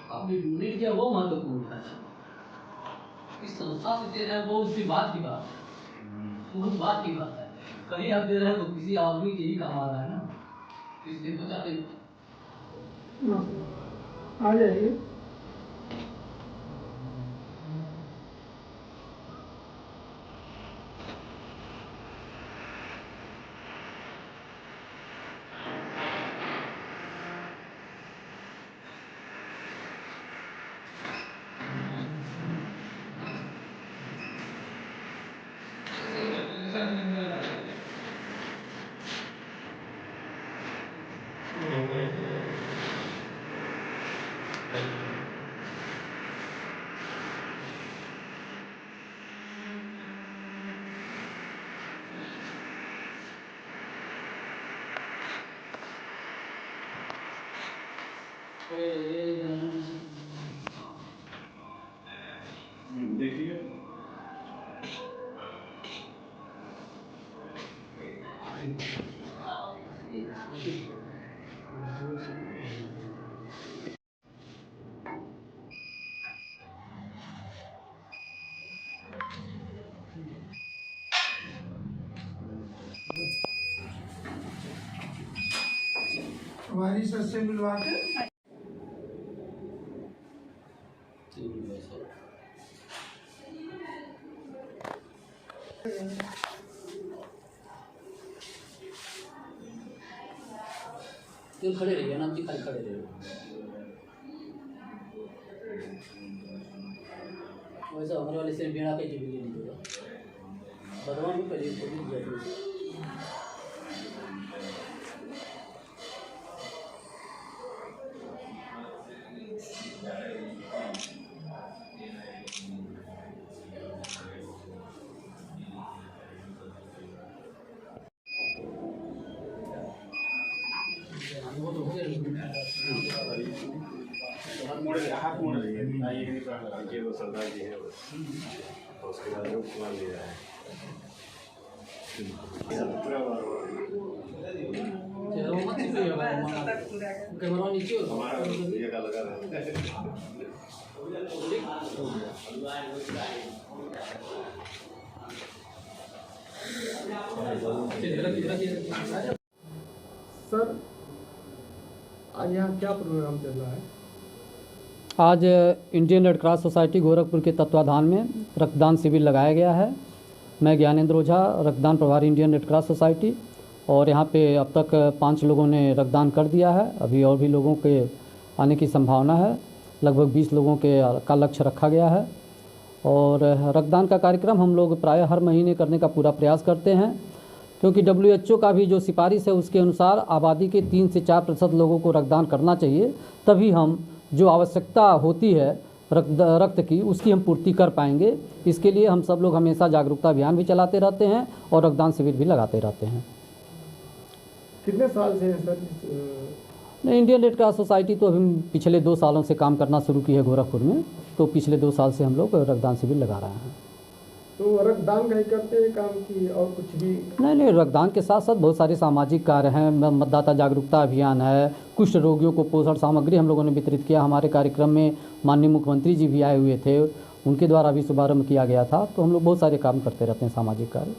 आपने ढूंढने किया वो महत्वपूर्ण है। इस संस्था से दे रहे हैं वो उसकी बात की बात है, बहुत बात की बात है। कहीं आप दे रहे हैं तो किसी आदमी के ही काम आ रहा है ना, इसलिए बचा ले। आ जाइए। देखिए हमारी सर से मिलवा के खड़े रहिए ना, खाली खड़े रहिए। वैसा हमारे वाले से बेड़ा पे जीवी ले लीजिएगा, भगवान को पहले इसको भी दिया। हाथ मोड़ रही है वो सरदार जी है तो उसके बाद लोग कुमार ले रहा है हमारा ये का लगा रहा सर आज यहाँ क्या प्रोग्राम चल रहा है? आज Indian red cross society Gorakhpur के तत्वाधान में रक्तदान शिविर लगाया गया है। मैं ज्ञानेंद्र ओझा, रक्तदान प्रभारी इंडियन रेड क्रॉस सोसाइटी, और यहाँ पे अब तक 5 लोगों ने रक्तदान कर दिया है। अभी और भी लोगों के आने की संभावना है। लगभग 20 लोगों का लक्ष्य रखा गया है। और रक्तदान का कार्यक्रम हम लोग प्रायः हर महीने करने का पूरा प्रयास करते हैं, क्योंकि WHO का भी जो सिफारिश है उसके अनुसार आबादी के 3 से 4% लोगों को रक्तदान करना चाहिए, तभी हम जो आवश्यकता होती है रक्त की उसकी हम पूर्ति कर पाएंगे। इसके लिए हम सब लोग हमेशा जागरूकता अभियान भी चलाते रहते हैं और रक्तदान शिविर भी लगाते रहते हैं। कितने साल से है sir? Indian red cross society तो अभी पिछले 2 सालों से काम करना शुरू की है गोरखपुर में, तो पिछले 2 साल से हम लोग रक्तदान शिविर लगा रहे हैं। तो रक्तदान का ही करते हैं काम की और कुछ भी? नहीं, रक्तदान के साथ साथ बहुत सारे सामाजिक कार्य हैं। मतदाता जागरूकता अभियान है, कुष्ठ रोगियों को पोषण सामग्री हम लोगों ने वितरित किया। हमारे कार्यक्रम में माननीय मुख्यमंत्री जी भी आए हुए थे, उनके द्वारा भी शुभारंभ किया गया था। तो हम लोग बहुत सारे काम करते रहते हैं सामाजिक कार्य।